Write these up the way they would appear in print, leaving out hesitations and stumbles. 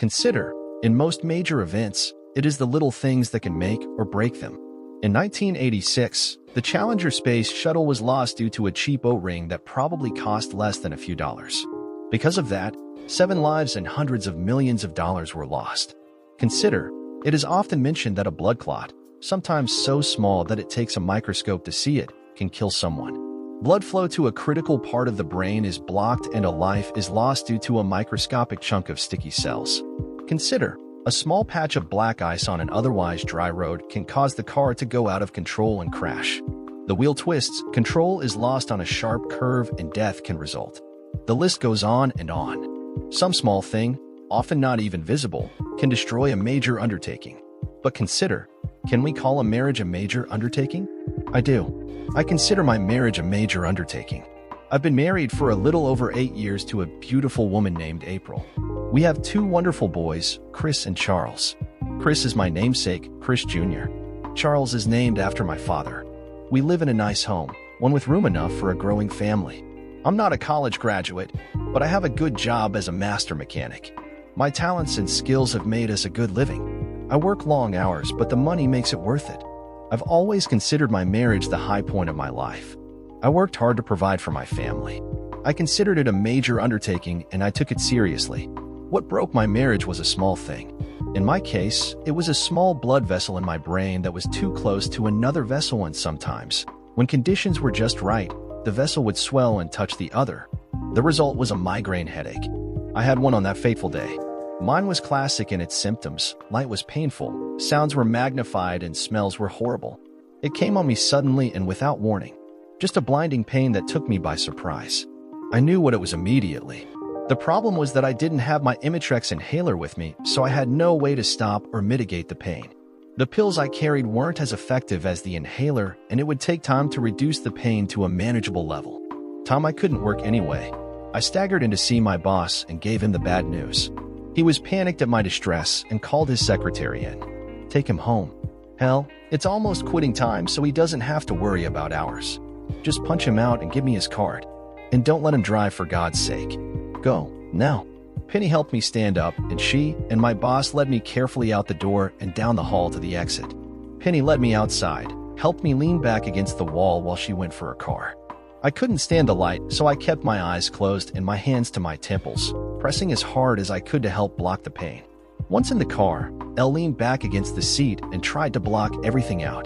Consider, in most major events, it is the little things that can make or break them. In 1986, the Challenger space shuttle was lost due to a cheap O-ring that probably cost less than a few dollars. Because of that, 7 lives and hundreds of millions of dollars were lost. Consider, it is often mentioned that a blood clot, sometimes so small that it takes a microscope to see it, can kill someone. Blood flow to a critical part of the brain is blocked and a life is lost due to a microscopic chunk of sticky cells. Consider, a small patch of black ice on an otherwise dry road can cause the car to go out of control and crash. The wheel twists, control is lost on a sharp curve, and death can result. The list goes on and on. Some small thing, often not even visible, can destroy a major undertaking. But consider, can we call a marriage a major undertaking? I do. I consider my marriage a major undertaking. I've been married for a little over 8 years to a beautiful woman named April. We have 2 wonderful boys, Chris and Charles. Chris is my namesake, Chris Jr. Charles is named after my father. We live in a nice home, one with room enough for a growing family. I'm not a college graduate, but I have a good job as a master mechanic. My talents and skills have made us a good living. I work long hours, but the money makes it worth it. I've always considered my marriage the high point of my life. I worked hard to provide for my family. I considered it a major undertaking, and I took it seriously. What broke my marriage was a small thing. In my case, it was a small blood vessel in my brain that was too close to another vessel, and sometimes, when conditions were just right, the vessel would swell and touch the other. The result was a migraine headache. I had one on that fateful day. Mine was classic in its symptoms. Light was painful, sounds were magnified, and smells were horrible. It came on me suddenly and without warning. Just a blinding pain that took me by surprise. I knew what it was immediately. The problem was that I didn't have my Imitrex inhaler with me, so I had no way to stop or mitigate the pain. The pills I carried weren't as effective as the inhaler, and it would take time to reduce the pain to a manageable level. Time I couldn't work anyway. I staggered in to see my boss and gave him the bad news. He was panicked at my distress and called his secretary in. Take him home. Hell, it's almost quitting time, so he doesn't have to worry about hours. Just punch him out and give me his card. And don't let him drive, for God's sake. Go, now. Penny helped me stand up, and she and my boss led me carefully out the door and down the hall to the exit. Penny led me outside, helped me lean back against the wall while she went for her car. I couldn't stand the light, so I kept my eyes closed and my hands to my temples, pressing as hard as I could to help block the pain. Once in the car, Elle leaned back against the seat and tried to block everything out.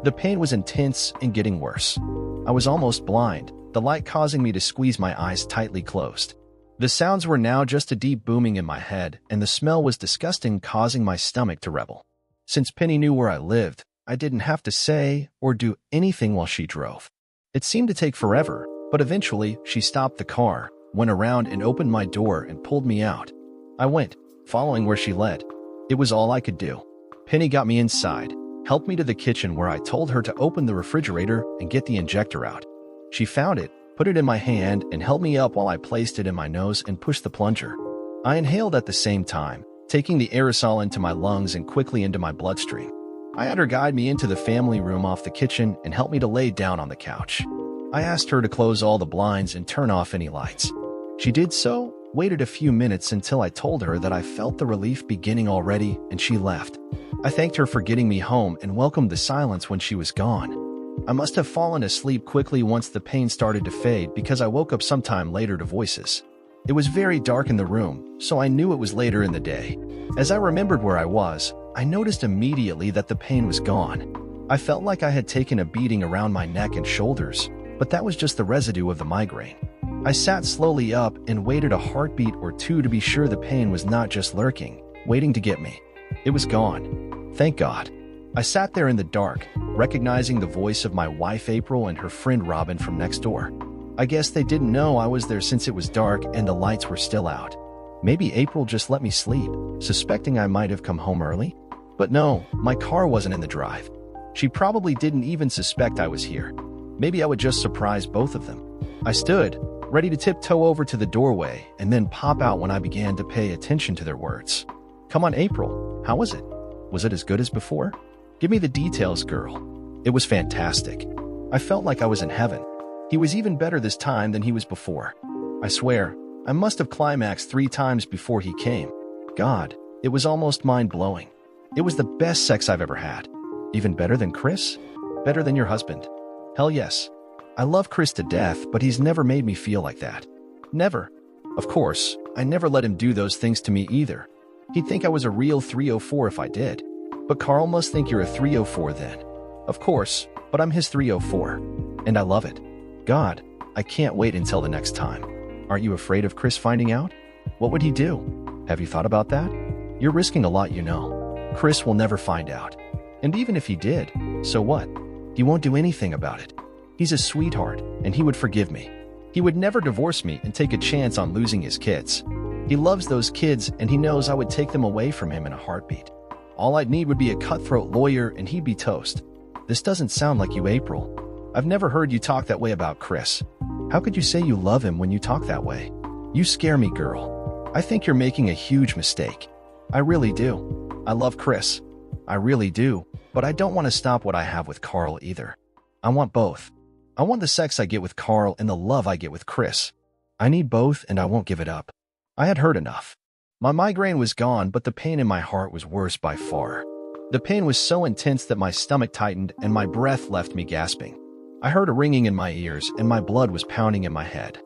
The pain was intense and getting worse. I was almost blind, the light causing me to squeeze my eyes tightly closed. The sounds were now just a deep booming in my head, and the smell was disgusting, causing my stomach to rebel. Since Penny knew where I lived, I didn't have to say or do anything while she drove. It seemed to take forever, but eventually she stopped the car, went around and opened my door and pulled me out. I went, following where she led. It was all I could do. Penny got me inside, helped me to the kitchen where I told her to open the refrigerator and get the injector out. She found it, put it in my hand, and held me up while I placed it in my nose and pushed the plunger. I inhaled at the same time, taking the aerosol into my lungs and quickly into my bloodstream. I had her guide me into the family room off the kitchen and help me to lay down on the couch. I asked her to close all the blinds and turn off any lights. She did so, waited a few minutes until I told her that I felt the relief beginning already, and she left. I thanked her for getting me home and welcomed the silence when she was gone. I must have fallen asleep quickly once the pain started to fade, because I woke up sometime later to voices. It was very dark in the room, so I knew it was later in the day. As I remembered where I was, I noticed immediately that the pain was gone. I felt like I had taken a beating around my neck and shoulders, but that was just the residue of the migraine. I sat slowly up and waited a heartbeat or two to be sure the pain was not just lurking, waiting to get me. It was gone. Thank God. I sat there in the dark, recognizing the voice of my wife April and her friend Robin from next door. I guess they didn't know I was there since it was dark and the lights were still out. Maybe April just let me sleep, suspecting I might have come home early? But no, my car wasn't in the drive. She probably didn't even suspect I was here. Maybe I would just surprise both of them. I stood, ready to tiptoe over to the doorway and then pop out when I began to pay attention to their words. Come on, April, how was it? Was it as good as before? Give me the details, girl. It was fantastic. I felt like I was in heaven. He was even better this time than he was before. I swear, I must have climaxed 3 times before he came. God, it was almost mind-blowing. It was the best sex I've ever had. Even better than Chris? Better than your husband? Hell yes. I love Chris to death, but he's never made me feel like that. Never. Of course, I never let him do those things to me either. He'd think I was a real 304 if I did. But Carl must think you're a 304 then. Of course, but I'm his 304. And I love it. God, I can't wait until the next time. Aren't you afraid of Chris finding out? What would he do? Have you thought about that? You're risking a lot, you know. Chris will never find out. And even if he did, so what? He won't do anything about it. He's a sweetheart, and he would forgive me. He would never divorce me and take a chance on losing his kids. He loves those kids, and he knows I would take them away from him in a heartbeat. All I'd need would be a cutthroat lawyer, and he'd be toast. This doesn't sound like you, April. I've never heard you talk that way about Chris. How could you say you love him when you talk that way? You scare me, girl. I think you're making a huge mistake. I really do. I love Chris. I really do, but I don't want to stop what I have with Carl either. I want both. I want the sex I get with Carl and the love I get with Chris. I need both, and I won't give it up. I had heard enough. My migraine was gone, but the pain in my heart was worse by far. The pain was so intense that my stomach tightened and my breath left me gasping. I heard a ringing in my ears and my blood was pounding in my head.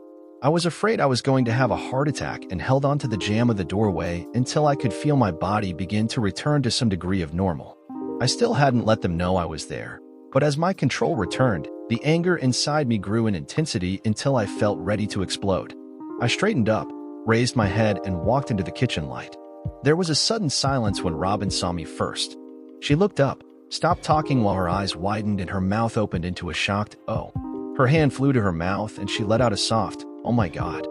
I was afraid I was going to have a heart attack and held onto the jamb of the doorway until I could feel my body begin to return to some degree of normal. I still hadn't let them know I was there, but as my control returned, the anger inside me grew in intensity until I felt ready to explode. I straightened up, raised my head, and walked into the kitchen light. There was a sudden silence when Robin saw me first. She looked up, stopped talking while her eyes widened and her mouth opened into a shocked, "Oh." Her hand flew to her mouth and she let out a soft, "Oh my God."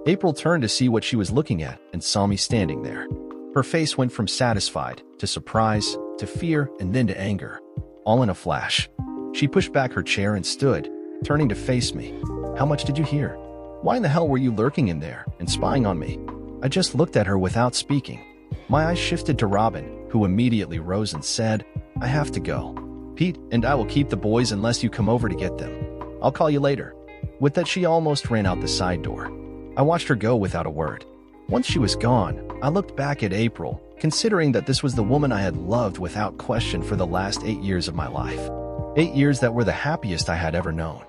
April turned to see what she was looking at and saw me standing there. Her face went from satisfied to surprise to fear and then to anger, all in a flash. She pushed back her chair and stood, turning to face me. "How much did you hear? Why in the hell were you lurking in there and spying on me?" I just looked at her without speaking. My eyes shifted to Robin, who immediately rose and said, "I have to go. Pete and I will keep the boys unless you come over to get them. I'll call you later." With that, she almost ran out the side door. I watched her go without a word. Once she was gone, I looked back at April, considering that this was the woman I had loved without question for the last 8 years of my life. 8 years that were the happiest I had ever known.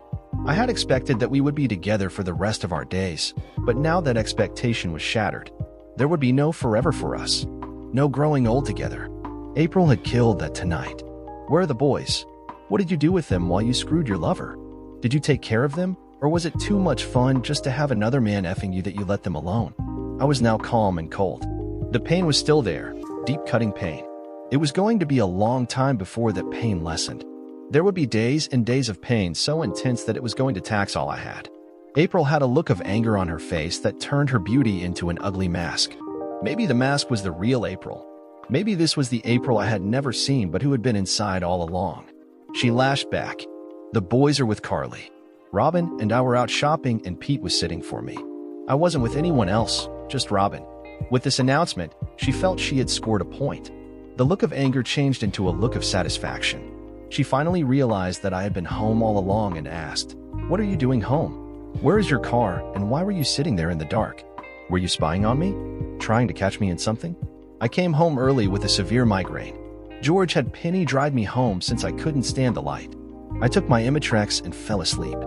I had expected that we would be together for the rest of our days, but now that expectation was shattered. There would be no forever for us. No growing old together. April had killed that tonight. Where are the boys? What did you do with them while you screwed your lover? Did you take care of them? Or was it too much fun just to have another man effing you that you let them alone? I was now calm and cold. The pain was still there, deep cutting pain. It was going to be a long time before that pain lessened. There would be days and days of pain so intense that it was going to tax all I had. April had a look of anger on her face that turned her beauty into an ugly mask. Maybe the mask was the real April. Maybe this was the April I had never seen but who had been inside all along. She lashed back. "The boys are with Carly. Robin and I were out shopping and Pete was sitting for me. I wasn't with anyone else, just Robin." With this announcement, she felt she had scored a point. The look of anger changed into a look of satisfaction. She finally realized that I had been home all along and asked, "What are you doing home? Where is your car and why were you sitting there in the dark? Were you spying on me? Trying to catch me in something?" I came home early with a severe migraine. George had penny-dried me home since I couldn't stand the light. I took my Imitrex and fell asleep.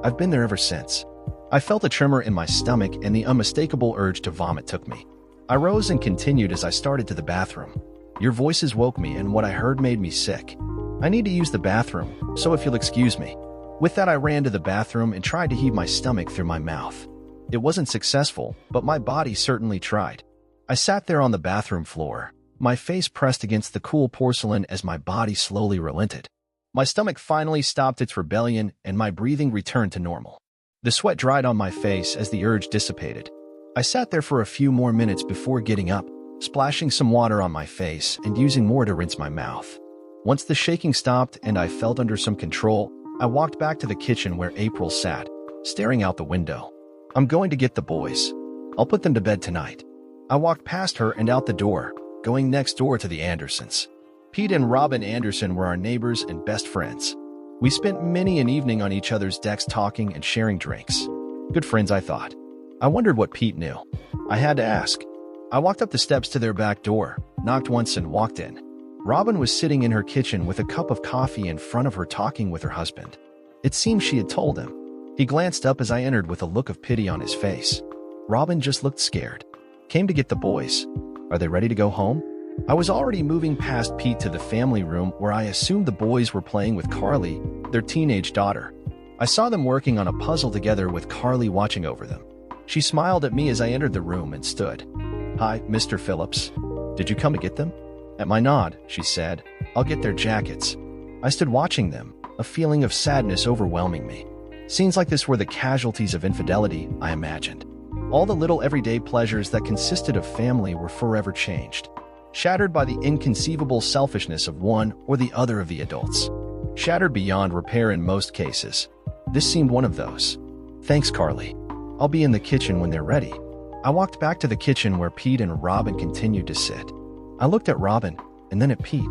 I've been there ever since. I felt a tremor in my stomach and the unmistakable urge to vomit took me. I rose and continued as I started to the bathroom. Your voices woke me and what I heard made me sick. I need to use the bathroom, so if you'll excuse me. With that, I ran to the bathroom and tried to heave my stomach through my mouth. It wasn't successful, but my body certainly tried. I sat there on the bathroom floor, my face pressed against the cool porcelain as my body slowly relented. My stomach finally stopped its rebellion and my breathing returned to normal. The sweat dried on my face as the urge dissipated. I sat there for a few more minutes before getting up, splashing some water on my face and using more to rinse my mouth. Once the shaking stopped and I felt under some control, I walked back to the kitchen where April sat, staring out the window. "I'm going to get the boys. I'll put them to bed tonight." I walked past her and out the door, going next door to the Andersons. Pete and Robin Anderson were our neighbors and best friends. We spent many an evening on each other's decks talking and sharing drinks. Good friends, I thought. I wondered what Pete knew. I had to ask. I walked up the steps to their back door, knocked once and walked in. Robin was sitting in her kitchen with a cup of coffee in front of her talking with her husband. It seemed she had told him. He glanced up as I entered with a look of pity on his face. Robin just looked scared. Came to get the boys. Are they ready to go home? I was already moving past Pete to the family room where I assumed the boys were playing with Carly, their teenage daughter. I saw them working on a puzzle together with Carly watching over them. She smiled at me as I entered the room and stood. "Hi, Mr. Phillips. Did you come to get them?" At my nod, she said, "I'll get their jackets." I stood watching them, a feeling of sadness overwhelming me. Scenes like this were the casualties of infidelity, I imagined. All the little everyday pleasures that consisted of family were forever changed, shattered by the inconceivable selfishness of one or the other of the adults. Shattered beyond repair in most cases. This seemed one of those. "Thanks, Carly. I'll be in the kitchen when they're ready." I walked back to the kitchen where Pete and Robin continued to sit. I looked at Robin, and then at Pete.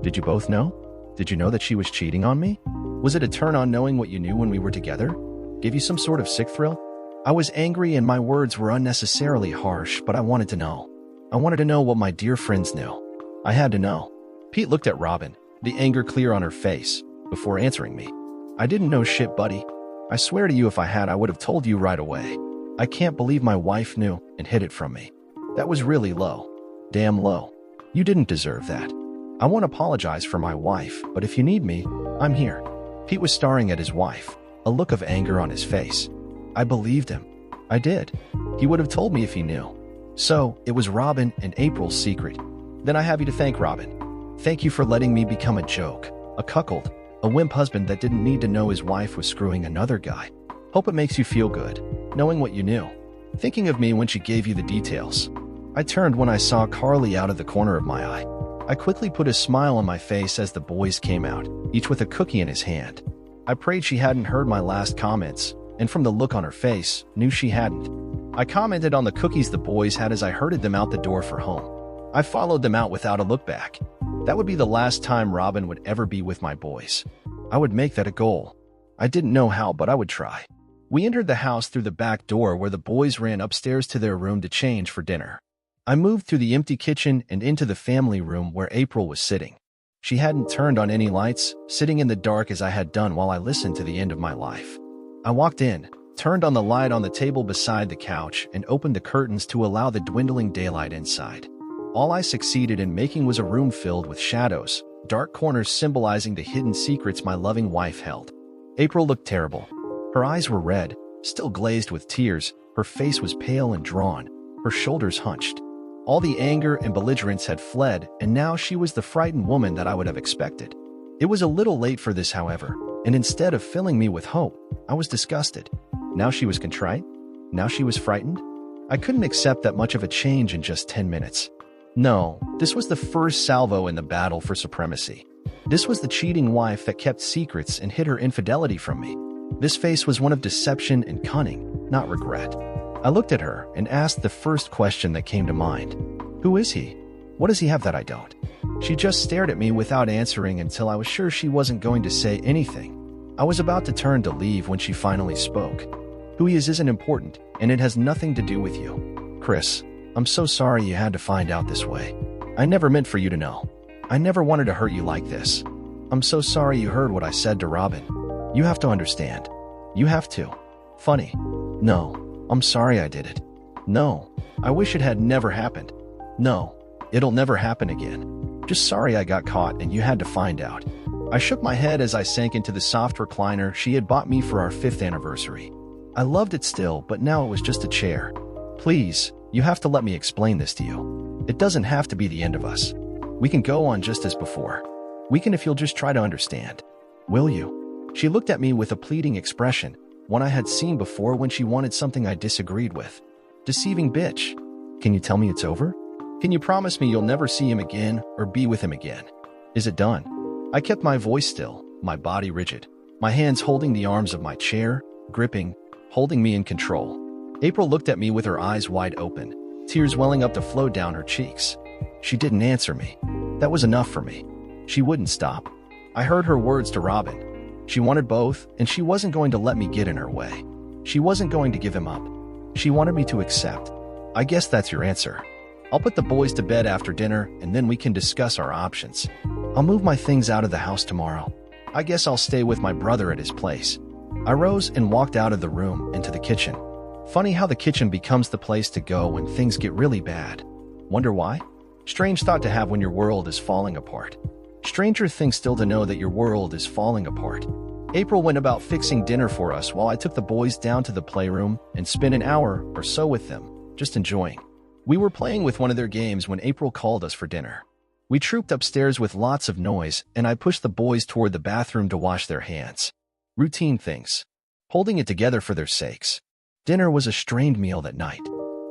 "Did you both know? Did you know that she was cheating on me? Was it a turn-on knowing what you knew when we were together? Gave you some sort of sick thrill?" I was angry and my words were unnecessarily harsh, but I wanted to know. I wanted to know what my dear friends knew. I had to know. Pete looked at Robin, the anger clear on her face, before answering me. "I didn't know shit, buddy. I swear to you if I had, I would have told you right away. I can't believe my wife knew and hid it from me. That was really low. Damn low. You didn't deserve that. I won't apologize for my wife, but if you need me, I'm here." Pete was staring at his wife, a look of anger on his face. I believed him. I did. He would have told me if he knew. So, it was Robin and April's secret. Then I have you to thank, Robin. Thank you for letting me become a joke, a cuckold, a wimp husband that didn't need to know his wife was screwing another guy. Hope it makes you feel good, knowing what you knew. Thinking of me when she gave you the details. I turned when I saw Carly out of the corner of my eye. I quickly put a smile on my face as the boys came out, each with a cookie in his hand. I prayed she hadn't heard my last comments, and from the look on her face, knew she hadn't. I commented on the cookies the boys had as I herded them out the door for home. I followed them out without a look back. That would be the last time Robin would ever be with my boys. I would make that a goal. I didn't know how, but I would try. We entered the house through the back door where the boys ran upstairs to their room to change for dinner. I moved through the empty kitchen and into the family room where April was sitting. She hadn't turned on any lights, sitting in the dark as I had done while I listened to the end of my life. I walked in, turned on the light on the table beside the couch, and opened the curtains to allow the dwindling daylight inside. All I succeeded in making was a room filled with shadows, dark corners symbolizing the hidden secrets my loving wife held. April looked terrible. Her eyes were red, still glazed with tears, her face was pale and drawn, her shoulders hunched. All the anger and belligerence had fled, and now she was the frightened woman that I would have expected. It was a little late for this, however, and instead of filling me with hope, I was disgusted. Now she was contrite? Now she was frightened? I couldn't accept that much of a change in just 10 minutes. No, this was the first salvo in the battle for supremacy. This was the cheating wife that kept secrets and hid her infidelity from me. This face was one of deception and cunning, not regret. I looked at her and asked the first question that came to mind. Who is he? What does he have that I don't? She just stared at me without answering until I was sure she wasn't going to say anything. I was about to turn to leave when she finally spoke. Who he is isn't important, and it has nothing to do with you. Chris, I'm so sorry you had to find out this way. I never meant for you to know. I never wanted to hurt you like this. I'm so sorry you heard what I said to Robin. You have to understand. You have to. Funny. No. I'm sorry I did it. No, I wish it had never happened. No, it'll never happen again. Just sorry I got caught and you had to find out. I shook my head as I sank into the soft recliner she had bought me for our 5th anniversary. I loved it still, but now it was just a chair. Please, you have to let me explain this to you. It doesn't have to be the end of us. We can go on just as before. We can if you'll just try to understand. Will you? She looked at me with a pleading expression, one I had seen before when she wanted something I disagreed with. Deceiving bitch. Can you tell me it's over? Can you promise me you'll never see him again or be with him again? Is it done? I kept my voice still, my body rigid, my hands holding the arms of my chair, gripping, holding me in control. April looked at me with her eyes wide open, tears welling up to flow down her cheeks. She didn't answer me. That was enough for me. She wouldn't stop. I heard her words to Robin. She wanted both, and she wasn't going to let me get in her way. She wasn't going to give him up. She wanted me to accept. I guess that's your answer. I'll put the boys to bed after dinner, and then we can discuss our options. I'll move my things out of the house tomorrow. I guess I'll stay with my brother at his place. I rose and walked out of the room into the kitchen. Funny how the kitchen becomes the place to go when things get really bad. Wonder why? Strange thought to have when your world is falling apart. Stranger thing still to know that your world is falling apart. April went about fixing dinner for us while I took the boys down to the playroom and spent an hour or so with them, just enjoying. We were playing with one of their games when April called us for dinner. We trooped upstairs with lots of noise, and I pushed the boys toward the bathroom to wash their hands. Routine things. Holding it together for their sakes. Dinner was a strained meal that night.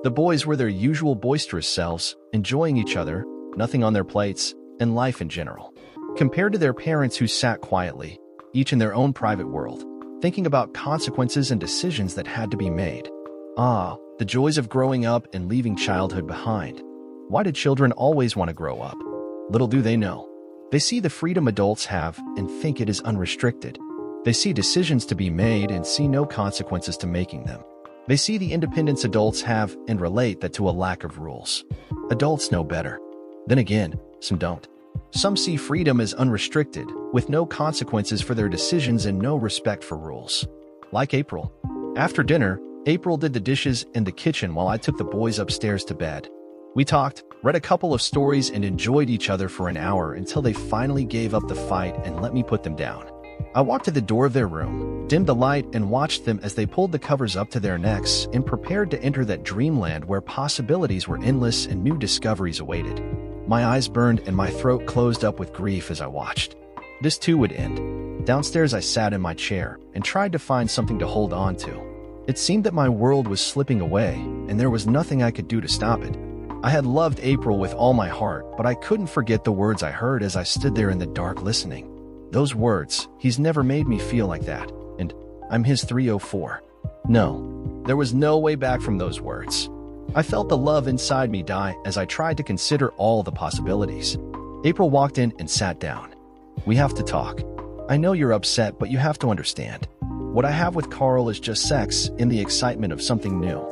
The boys were their usual boisterous selves, enjoying each other, nothing on their plates, and life in general. Compared to their parents who sat quietly, each in their own private world, thinking about consequences and decisions that had to be made. Ah, the joys of growing up and leaving childhood behind. Why do children always want to grow up? Little do they know. They see the freedom adults have and think it is unrestricted. They see decisions to be made and see no consequences to making them. They see the independence adults have and relate that to a lack of rules. Adults know better. Then again, some don't. Some see freedom as unrestricted, with no consequences for their decisions and no respect for rules. Like April. After dinner, April did the dishes in the kitchen while I took the boys upstairs to bed. We talked, read a couple of stories, and enjoyed each other for an hour until they finally gave up the fight and let me put them down. I walked to the door of their room, dimmed the light, and watched them as they pulled the covers up to their necks and prepared to enter that dreamland where possibilities were endless and new discoveries awaited. My eyes burned and my throat closed up with grief as I watched. This too would end. Downstairs I sat in my chair and tried to find something to hold on to. It seemed that my world was slipping away, and there was nothing I could do to stop it. I had loved April with all my heart, but I couldn't forget the words I heard as I stood there in the dark listening. Those words, he's never made me feel like that, and I'm his 304. No, there was no way back from those words. I felt the love inside me die as I tried to consider all the possibilities. April walked in and sat down. We have to talk. I know you're upset, but you have to understand. What I have with Carl is just sex in the excitement of something new.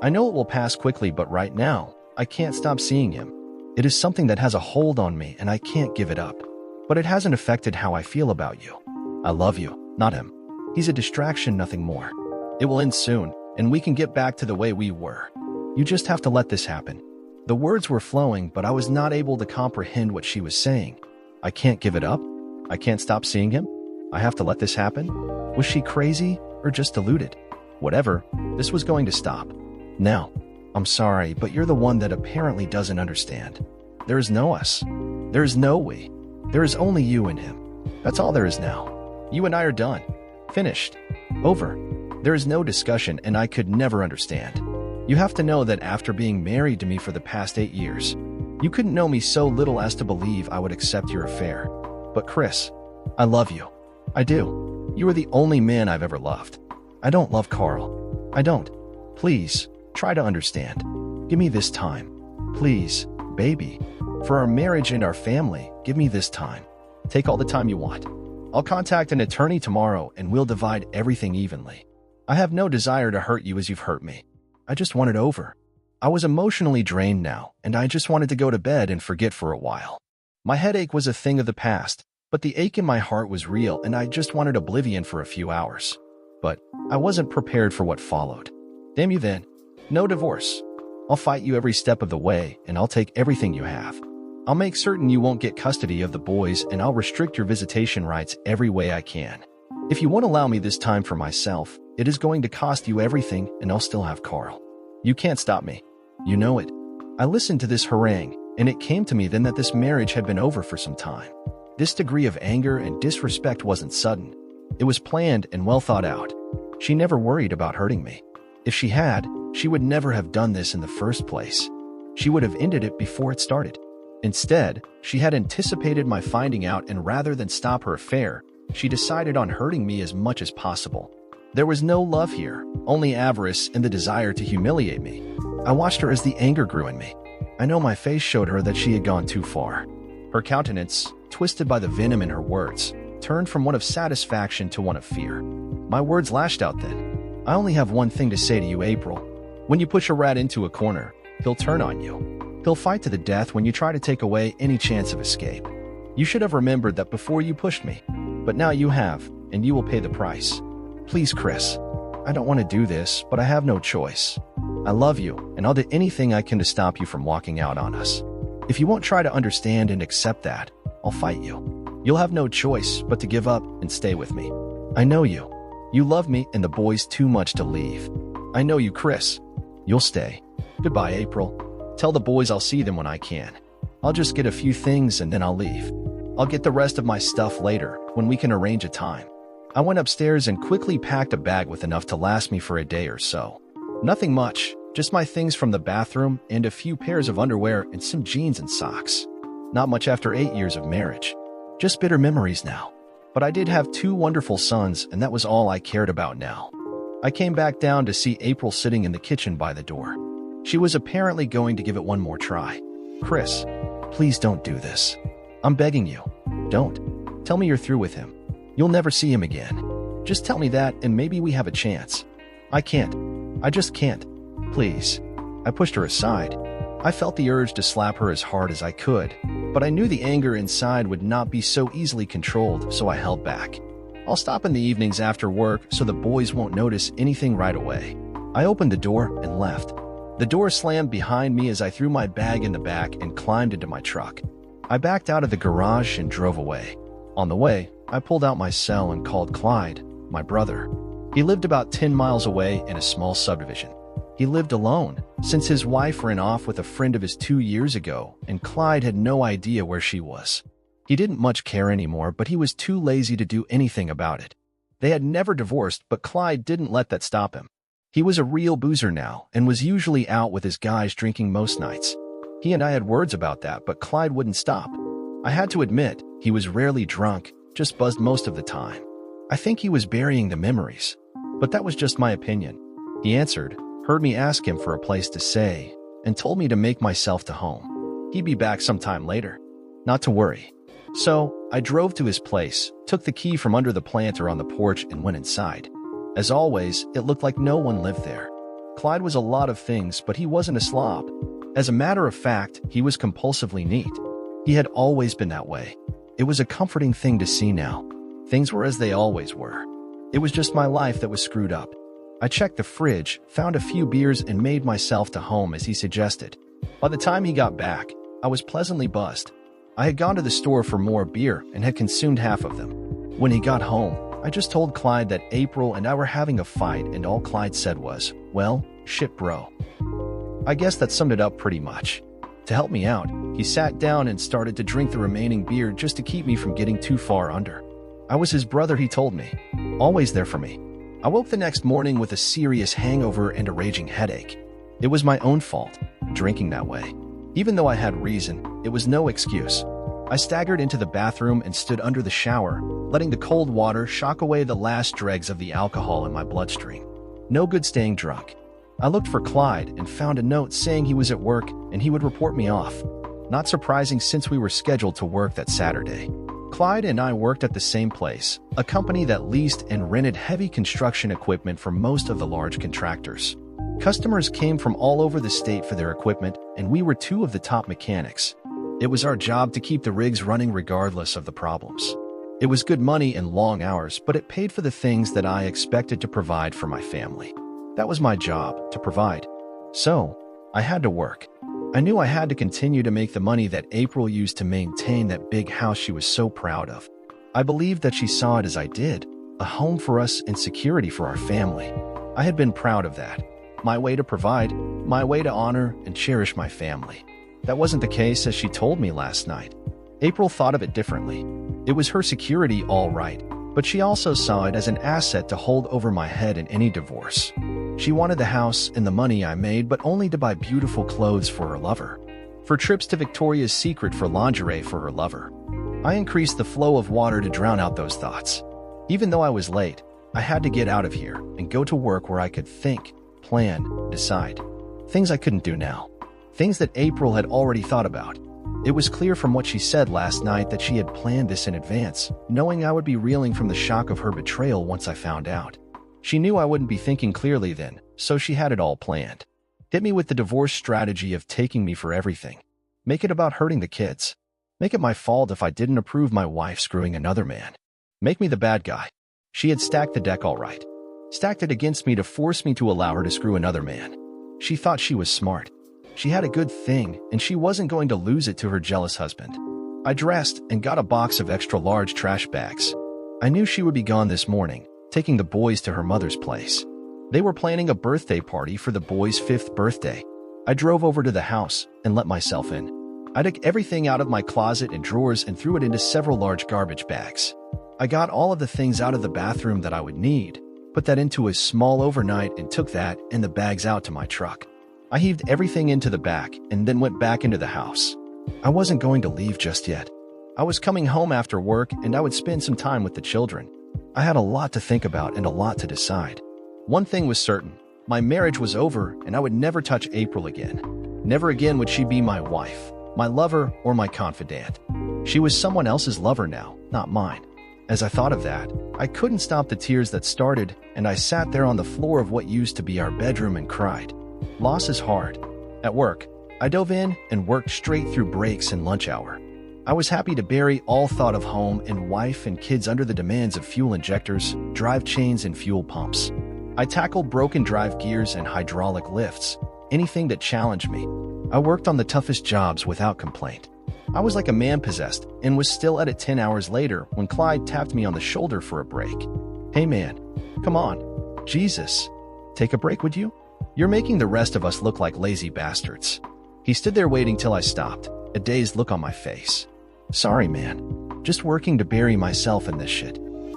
I know it will pass quickly, but right now, I can't stop seeing him. It is something that has a hold on me and I can't give it up. But it hasn't affected how I feel about you. I love you, not him. He's a distraction, nothing more. It will end soon, and we can get back to the way we were. You just have to let this happen. The words were flowing, but I was not able to comprehend what she was saying. I can't give it up? I can't stop seeing him? I have to let this happen? Was she crazy or just deluded? Whatever, this was going to stop. Now, I'm sorry, but you're the one that apparently doesn't understand. There is no us. There is no we. There is only you and him. That's all there is now. You and I are done. Finished. Over. There is no discussion, and I could never understand. You have to know that after being married to me for the past 8 years, you couldn't know me so little as to believe I would accept your affair. But Chris, I love you. I do. You are the only man I've ever loved. I don't love Carl. I don't. Please, try to understand. Give me this time. Please, baby. For our marriage and our family, give me this time. Take all the time you want. I'll contact an attorney tomorrow and we'll divide everything evenly. I have no desire to hurt you as you've hurt me. I just want it over. I was emotionally drained now, and I just wanted to go to bed and forget for a while. My headache was a thing of the past, but the ache in my heart was real and I just wanted oblivion for a few hours. But I wasn't prepared for what followed. Damn you then. No divorce. I'll fight you every step of the way and I'll take everything you have. I'll make certain you won't get custody of the boys and I'll restrict your visitation rights every way I can. If you won't allow me this time for myself, it is going to cost you everything and I'll still have Carl. You can't stop me. You know it. I listened to this harangue and it came to me then that this marriage had been over for some time. This degree of anger and disrespect wasn't sudden. It was planned and well thought out. She never worried about hurting me. If she had, she would never have done this in the first place. She would have ended it before it started. Instead, she had anticipated my finding out, and rather than stop her affair, she decided on hurting me as much as possible. There was no love here, only avarice and the desire to humiliate me. I watched her as the anger grew in me. I know my face showed her that she had gone too far. Her countenance, twisted by the venom in her words, turned from one of satisfaction to one of fear. My words lashed out then. I only have one thing to say to you, April. When you push a rat into a corner, he'll turn on you. He'll fight to the death when you try to take away any chance of escape. You should have remembered that before you pushed me, but now you have, and you will pay the price. Please, Chris. I don't want to do this, but I have no choice. I love you, and I'll do anything I can to stop you from walking out on us. If you won't try to understand and accept that, I'll fight you. You'll have no choice but to give up and stay with me. I know you. You love me and the boys too much to leave. I know you, Chris. You'll stay. Goodbye, April. Tell the boys I'll see them when I can. I'll just get a few things and then I'll leave. I'll get the rest of my stuff later, when we can arrange a time. I went upstairs and quickly packed a bag with enough to last me for a day or so. Nothing much, just my things from the bathroom and a few pairs of underwear and some jeans and socks. Not much after 8 years of marriage. Just bitter memories now. But I did have 2 wonderful sons, and that was all I cared about now. I came back down to see April sitting in the kitchen by the door. She was apparently going to give it one more try. Chris, please don't do this. I'm begging you. Don't. Tell me you're through with him. You'll never see him again. Just tell me that and maybe we have a chance. I can't. I just can't. Please. I pushed her aside. I felt the urge to slap her as hard as I could, but I knew the anger inside would not be so easily controlled, so I held back. I'll stop in the evenings after work so the boys won't notice anything right away. I opened the door and left. The door slammed behind me as I threw my bag in the back and climbed into my truck. I backed out of the garage and drove away. On the way, I pulled out my cell and called Clyde, my brother. He lived about 10 miles away in a small subdivision. He lived alone, since his wife ran off with a friend of his 2 years ago, and Clyde had no idea where she was. He didn't much care anymore, but he was too lazy to do anything about it. They had never divorced, but Clyde didn't let that stop him. He was a real boozer now, and was usually out with his guys drinking most nights. He and I had words about that, but Clyde wouldn't stop. I had to admit, he was rarely drunk, just buzzed most of the time. I think he was burying the memories. But that was just my opinion. He answered, heard me ask him for a place to stay, and told me to make myself to home. He'd be back sometime later. Not to worry. So, I drove to his place, took the key from under the planter on the porch and went inside. As always, it looked like no one lived there. Clyde was a lot of things, but he wasn't a slob. As a matter of fact, he was compulsively neat. He had always been that way. It was a comforting thing to see now. Things were as they always were. It was just my life that was screwed up. I checked the fridge, found a few beers, and made myself to home as he suggested. By the time he got back, I was pleasantly buzzed. I had gone to the store for more beer and had consumed half of them. When he got home, I just told Clyde that April and I were having a fight, and all Clyde said was, well, shit bro. I guess that summed it up pretty much. To help me out, he sat down and started to drink the remaining beer just to keep me from getting too far under. I was his brother, he told me. Always there for me. I woke the next morning with a serious hangover and a raging headache. It was my own fault, drinking that way. Even though I had reason, it was no excuse. I staggered into the bathroom and stood under the shower, letting the cold water shock away the last dregs of the alcohol in my bloodstream. No good staying drunk. I looked for Clyde and found a note saying he was at work and he would report me off. Not surprising since we were scheduled to work that Saturday. Clyde and I worked at the same place, a company that leased and rented heavy construction equipment for most of the large contractors. Customers came from all over the state for their equipment, and we were 2 of the top mechanics. It was our job to keep the rigs running regardless of the problems. It was good money and long hours, but it paid for the things that I expected to provide for my family. That was my job, to provide. So, I had to work. I knew I had to continue to make the money that April used to maintain that big house she was so proud of. I believed that she saw it as I did, a home for us and security for our family. I had been proud of that. My way to provide, my way to honor and cherish my family. That wasn't the case as she told me last night. April thought of it differently. It was her security, all right, but she also saw it as an asset to hold over my head in any divorce. She wanted the house and the money I made, but only to buy beautiful clothes for her lover. For trips to Victoria's Secret for lingerie for her lover. I increased the flow of water to drown out those thoughts. Even though I was late, I had to get out of here and go to work where I could think, plan, decide. Things I couldn't do now. Things that April had already thought about. It was clear from what she said last night that she had planned this in advance, knowing I would be reeling from the shock of her betrayal once I found out. She knew I wouldn't be thinking clearly then, so she had it all planned. Hit me with the divorce strategy of taking me for everything. Make it about hurting the kids. Make it my fault if I didn't approve my wife screwing another man. Make me the bad guy. She had stacked the deck all right. Stacked it against me to force me to allow her to screw another man. She thought she was smart. She had a good thing, and she wasn't going to lose it to her jealous husband. I dressed and got a box of extra-large trash bags. I knew she would be gone this morning, taking the boys to her mother's place. They were planning a birthday party for the boys' 5th birthday. I drove over to the house and let myself in. I took everything out of my closet and drawers and threw it into several large garbage bags. I got all of the things out of the bathroom that I would need, put that into a small overnight, and took that and the bags out to my truck. I heaved everything into the back and then went back into the house. I wasn't going to leave just yet. I was coming home after work and I would spend some time with the children. I had a lot to think about and a lot to decide. One thing was certain. My marriage was over and I would never touch April again. Never again would she be my wife, my lover, or my confidant. She was someone else's lover now, not mine. As I thought of that, I couldn't stop the tears that started, and I sat there on the floor of what used to be our bedroom and cried. Loss is hard. At work, I dove in and worked straight through breaks and lunch hour. I was happy to bury all thought of home and wife and kids under the demands of fuel injectors, drive chains, and fuel pumps. I tackled broken drive gears and hydraulic lifts, anything that challenged me. I worked on the toughest jobs without complaint. I was like a man possessed and was still at it 10 hours later when Clyde tapped me on the shoulder for a break. Hey man, come on. Jesus. Take a break, would you? You're making the rest of us look like lazy bastards. He stood there waiting till I stopped, a dazed look on my face. Sorry, man. Just working to bury myself in this shit.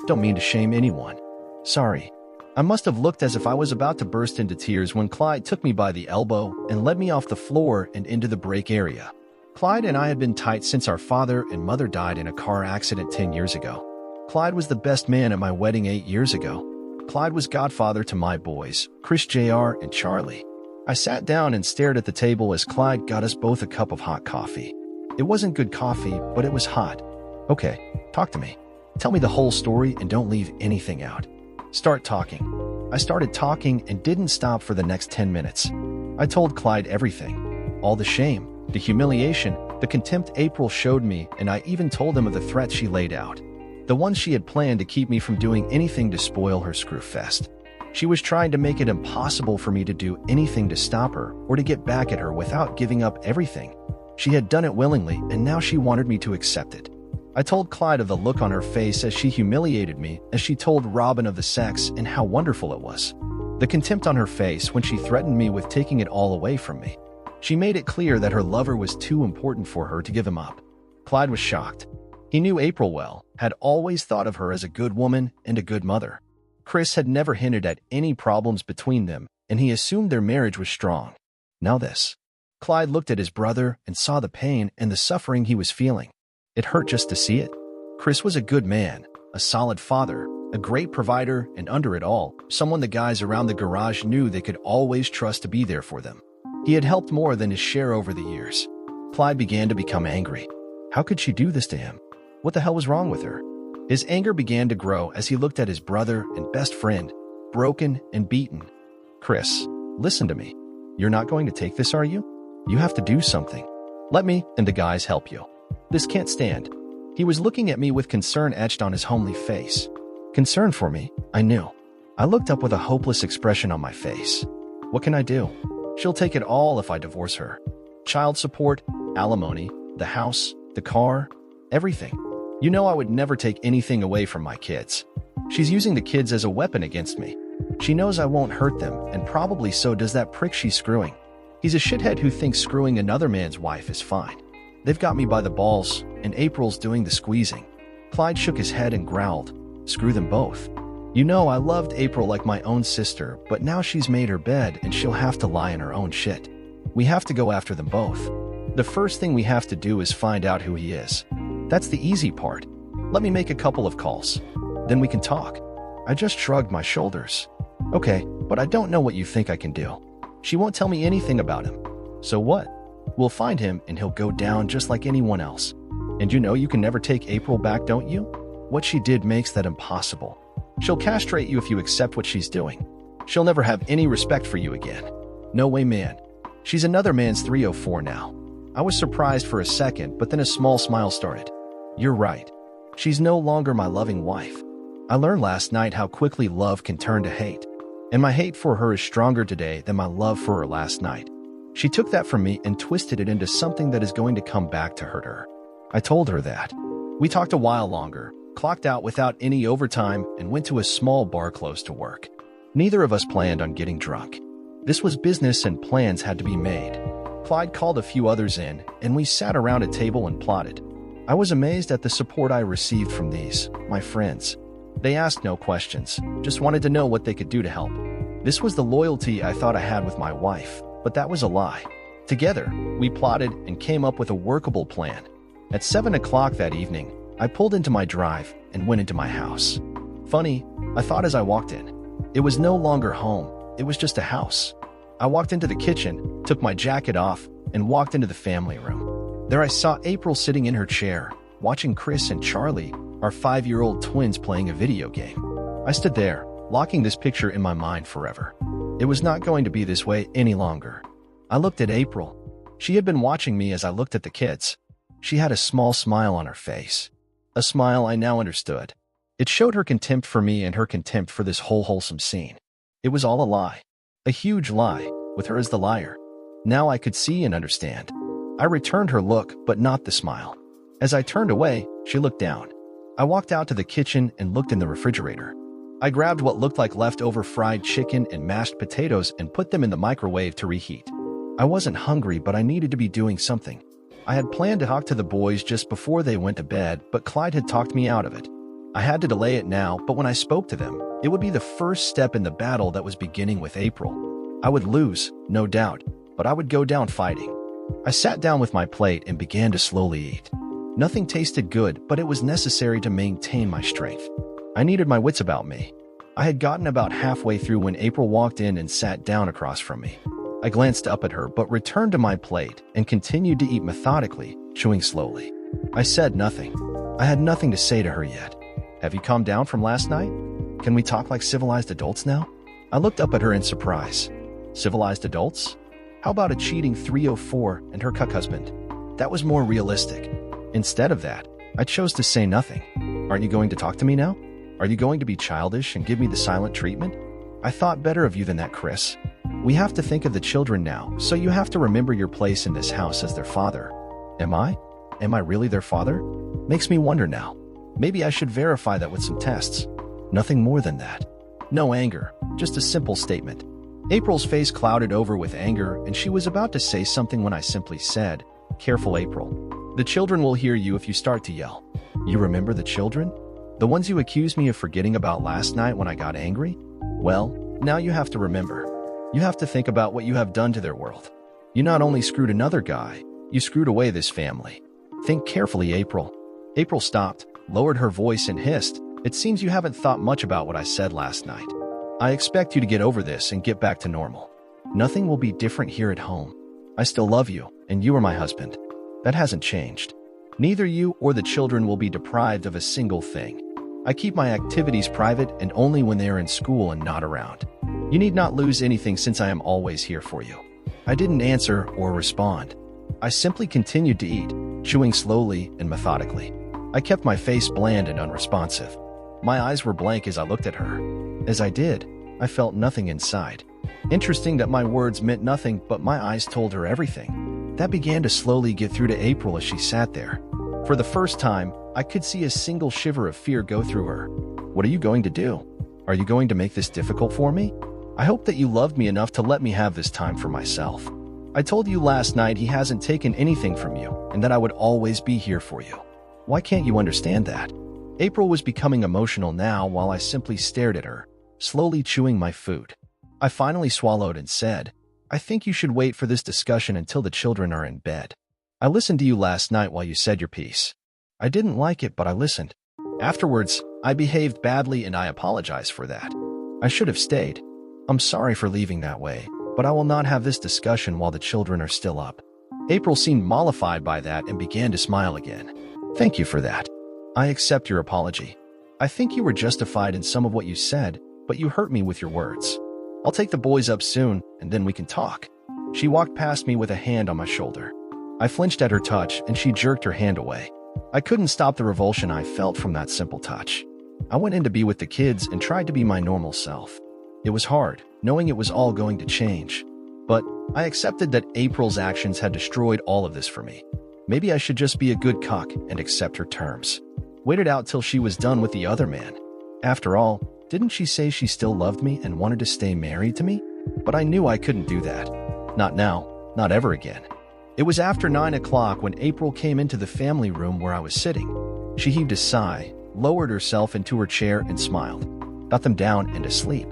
Don't mean to shame anyone. Sorry. I must have looked as if I was about to burst into tears when Clyde took me by the elbow and led me off the floor and into the break area. Clyde and I had been tight since our father and mother died in a car accident 10 years ago. Clyde was the best man at my wedding 8 years ago. Clyde was godfather to my boys, Chris, JR, and Charlie. I sat down and stared at the table as Clyde got us both a cup of hot coffee. It wasn't good coffee, but it was hot. Okay, talk to me. Tell me the whole story and don't leave anything out. Start talking. I started talking and didn't stop for the next 10 minutes. I told Clyde everything. All the shame, the humiliation, the contempt April showed me, and I even told him of the threats she laid out. The ones she had planned to keep me from doing anything to spoil her screwfest. She was trying to make it impossible for me to do anything to stop her or to get back at her without giving up everything. She had done it willingly, and now she wanted me to accept it. I told Clyde of the look on her face as she humiliated me, as she told Robin of the sex and how wonderful it was. The contempt on her face when she threatened me with taking it all away from me. She made it clear that her lover was too important for her to give him up. Clyde was shocked. He knew April well, had always thought of her as a good woman and a good mother. Chris had never hinted at any problems between them, and he assumed their marriage was strong. Now this. Clyde looked at his brother and saw the pain and the suffering he was feeling. It hurt just to see it. Chris was a good man, a solid father, a great provider, and under it all, someone the guys around the garage knew they could always trust to be there for them. He had helped more than his share over the years. Clyde began to become angry. How could she do this to him? What the hell was wrong with her? His anger began to grow as he looked at his brother and best friend, broken and beaten. Chris, listen to me. You're not going to take this, are you? You have to do something. Let me and the guys help you. This can't stand. He was looking at me with concern etched on his homely face. Concern for me, I knew. I looked up with a hopeless expression on my face. What can I do? She'll take it all if I divorce her. Child support, alimony, the house, the car, everything. You know I would never take anything away from my kids. She's using the kids as a weapon against me. She knows I won't hurt them, and probably so does that prick she's screwing. He's a shithead who thinks screwing another man's wife is fine. They've got me by the balls, and April's doing the squeezing. Clyde shook his head and growled, "Screw them both. You know I loved April like my own sister, but now she's made her bed and she'll have to lie in her own shit. We have to go after them both. The first thing we have to do is find out who he is. That's the easy part. Let me make a couple of calls. Then we can talk." I just shrugged my shoulders. Okay, but I don't know what you think I can do. She won't tell me anything about him. So what? We'll find him and he'll go down just like anyone else. And you know you can never take April back, don't you? What she did makes that impossible. She'll castrate you if you accept what she's doing. She'll never have any respect for you again. No way, man. She's another man's 304 now. I was surprised for a second, but then a small smile started. You're right. She's no longer my loving wife. I learned last night how quickly love can turn to hate. And my hate for her is stronger today than my love for her last night. She took that from me and twisted it into something that is going to come back to hurt her. I told her that. We talked a while longer, clocked out without any overtime, and went to a small bar close to work. Neither of us planned on getting drunk. This was business and plans had to be made. Clyde called a few others in, and we sat around a table and plotted. I was amazed at the support I received from these, my friends. They asked no questions, just wanted to know what they could do to help. This was the loyalty I thought I had with my wife, but that was a lie. Together, we plotted and came up with a workable plan. At 7 o'clock that evening, I pulled into my drive and went into my house. Funny, I thought as I walked in. It was no longer home, it was just a house. I walked into the kitchen, took my jacket off, and walked into the family room. There I saw April sitting in her chair, watching Chris and Charlie, our 5-year-old twins, playing a video game. I stood there, locking this picture in my mind forever. It was not going to be this way any longer. I looked at April. She had been watching me as I looked at the kids. She had a small smile on her face. A smile I now understood. It showed her contempt for me and her contempt for this whole wholesome scene. It was all a lie. A huge lie, with her as the liar. Now I could see and understand. I returned her look, but not the smile. As I turned away, she looked down. I walked out to the kitchen and looked in the refrigerator. I grabbed what looked like leftover fried chicken and mashed potatoes and put them in the microwave to reheat. I wasn't hungry, but I needed to be doing something. I had planned to talk to the boys just before they went to bed, but Clyde had talked me out of it. I had to delay it now, but when I spoke to them, it would be the first step in the battle that was beginning with April. I would lose, no doubt, but I would go down fighting. I sat down with my plate and began to slowly eat. Nothing tasted good, but it was necessary to maintain my strength. I needed my wits about me. I had gotten about halfway through when April walked in and sat down across from me. I glanced up at her, but returned to my plate and continued to eat methodically, chewing slowly. I said nothing. I had nothing to say to her yet. Have you calmed down from last night? Can we talk like civilized adults now? I looked up at her in surprise. Civilized adults? How about a cheating 304 and her cuck husband? That was more realistic. Instead of that, I chose to say nothing. Aren't you going to talk to me now? Are you going to be childish and give me the silent treatment? I thought better of you than that, Chris. We have to think of the children now, so you have to remember your place in this house as their father. Am I? Am I really their father? Makes me wonder now. Maybe I should verify that with some tests. Nothing more than that. No anger, just a simple statement. April's face clouded over with anger, and she was about to say something when I simply said, "Careful, April. The children will hear you if you start to yell." You remember the children? The ones you accused me of forgetting about last night when I got angry? Well, now you have to remember. You have to think about what you have done to their world. You not only screwed another guy, you screwed away this family. Think carefully, April. April stopped, lowered her voice and hissed, "It seems you haven't thought much about what I said last night. I expect you to get over this and get back to normal. Nothing will be different here at home. I still love you, and you are my husband. That hasn't changed. Neither you or the children will be deprived of a single thing. I keep my activities private and only when they are in school and not around. You need not lose anything since I am always here for you." I didn't answer or respond. I simply continued to eat, chewing slowly and methodically. I kept my face bland and unresponsive. My eyes were blank as I looked at her. As I did, I felt nothing inside. Interesting that my words meant nothing, but my eyes told her everything. That began to slowly get through to April as she sat there. For the first time, I could see a single shiver of fear go through her. What are you going to do? Are you going to make this difficult for me? I hope that you loved me enough to let me have this time for myself. I told you last night he hasn't taken anything from you and that I would always be here for you. Why can't you understand that? April was becoming emotional now while I simply stared at her, slowly chewing my food. I finally swallowed and said, "I think you should wait for this discussion until the children are in bed. I listened to you last night while you said your piece. I didn't like it, but I listened. Afterwards, I behaved badly and I apologize for that. I should have stayed. I'm sorry for leaving that way, but I will not have this discussion while the children are still up." April seemed mollified by that and began to smile again. "Thank you for that. I accept your apology. I think you were justified in some of what you said, but you hurt me with your words. I'll take the boys up soon, and then we can talk. She walked past me with a hand on my shoulder. I flinched at her touch, and she jerked her hand away. I couldn't stop the revulsion I felt from that simple touch. I went in to be with the kids and tried to be my normal self. It was hard, knowing it was all going to change. But I accepted that April's actions had destroyed all of this for me. Maybe I should just be a good cuck and accept her terms. Waited out till she was done with the other man. After all, didn't she say she still loved me and wanted to stay married to me? But I knew I couldn't do that. Not now, not ever again. It was after 9 o'clock when April came into the family room where I was sitting. She heaved a sigh, lowered herself into her chair and smiled. Got them down and asleep.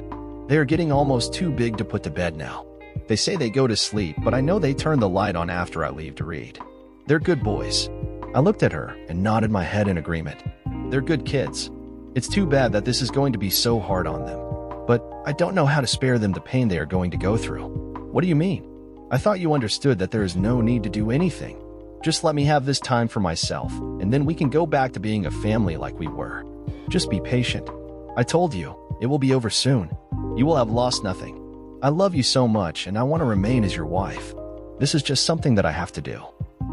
They are getting almost too big to put to bed now. They say they go to sleep, but I know they turn the light on after I leave to read. They're good boys. I looked at her and nodded my head in agreement. They're good kids. It's too bad that this is going to be so hard on them. But I don't know how to spare them the pain they are going to go through. What do you mean? I thought you understood that there is no need to do anything. Just let me have this time for myself, and then we can go back to being a family like we were. Just be patient. I told you, it will be over soon. You will have lost nothing. I love you so much, and I want to remain as your wife. This is just something that I have to do.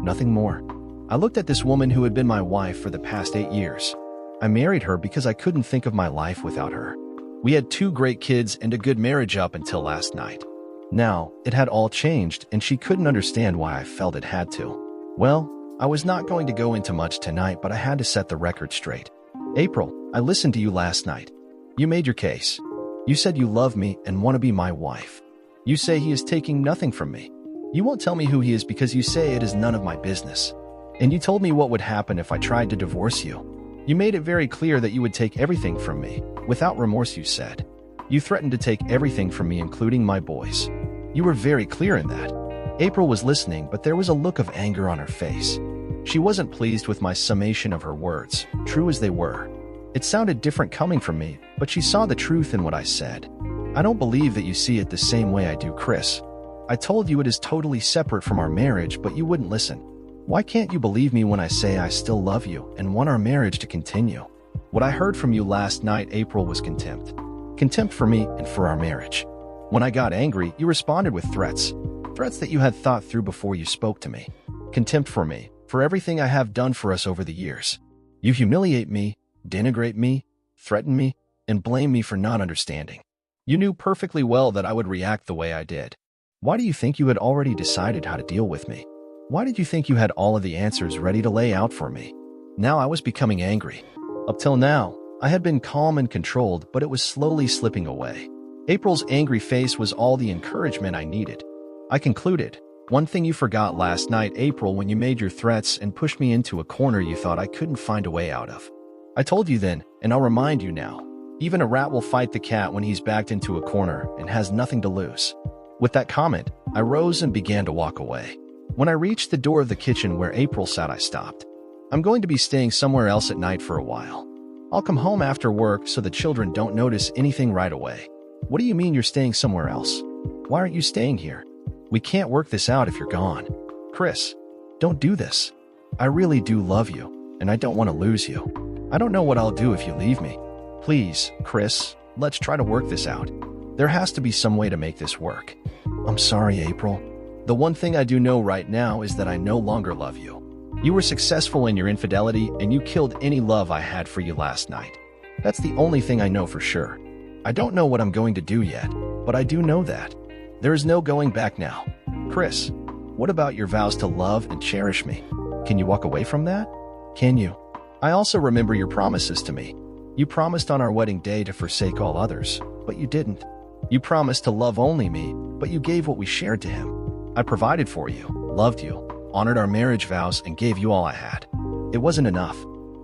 Nothing more. I looked at this woman who had been my wife for the past 8 years. I married her because I couldn't think of my life without her. We had 2 great kids and a good marriage up until last night. Now, it had all changed, and she couldn't understand why I felt it had to. Well, I was not going to go into much tonight, but I had to set the record straight. April, I listened to you last night. You made your case. You said you love me and want to be my wife. You say he is taking nothing from me. You won't tell me who he is because you say it is none of my business. And you told me what would happen if I tried to divorce you. You made it very clear that you would take everything from me, without remorse, you said. You threatened to take everything from me, including my boys. You were very clear in that. April was listening, but there was a look of anger on her face. She wasn't pleased with my summation of her words, true as they were. It sounded different coming from me, but she saw the truth in what I said. I don't believe that you see it the same way I do, Chris. I told you it is totally separate from our marriage, but you wouldn't listen. Why can't you believe me when I say I still love you and want our marriage to continue? What I heard from you last night, April, was contempt. Contempt for me and for our marriage. When I got angry, you responded with threats. Threats that you had thought through before you spoke to me. Contempt for me, for everything I have done for us over the years. You humiliate me, denigrate me, threaten me, and blame me for not understanding. You knew perfectly well that I would react the way I did. Why do you think you had already decided how to deal with me? Why did you think you had all of the answers ready to lay out for me? Now I was becoming angry. Up till now, I had been calm and controlled, but it was slowly slipping away. April's angry face was all the encouragement I needed. I concluded, one thing you forgot last night, April, when you made your threats and pushed me into a corner you thought I couldn't find a way out of. I told you then, and I'll remind you now, even a rat will fight the cat when he's backed into a corner and has nothing to lose. With that comment, I rose and began to walk away. When I reached the door of the kitchen where April sat, I stopped. I'm going to be staying somewhere else at night for a while. I'll come home after work so the children don't notice anything right away. What do you mean you're staying somewhere else? Why aren't you staying here? We can't work this out if you're gone. Chris, don't do this. I really do love you, and I don't want to lose you. I don't know what I'll do if you leave me. Please, Chris, let's try to work this out. There has to be some way to make this work. I'm sorry, April. The one thing I do know right now is that I no longer love you. You were successful in your infidelity, and you killed any love I had for you last night. That's the only thing I know for sure. I don't know what I'm going to do yet, but I do know that. There is no going back now. Chris, what about your vows to love and cherish me? Can you walk away from that? Can you? I also remember your promises to me. You promised on our wedding day to forsake all others, but you didn't. You promised to love only me, but you gave what we shared to him. I provided for you, loved you, honored our marriage vows, and gave you all I had. It wasn't enough.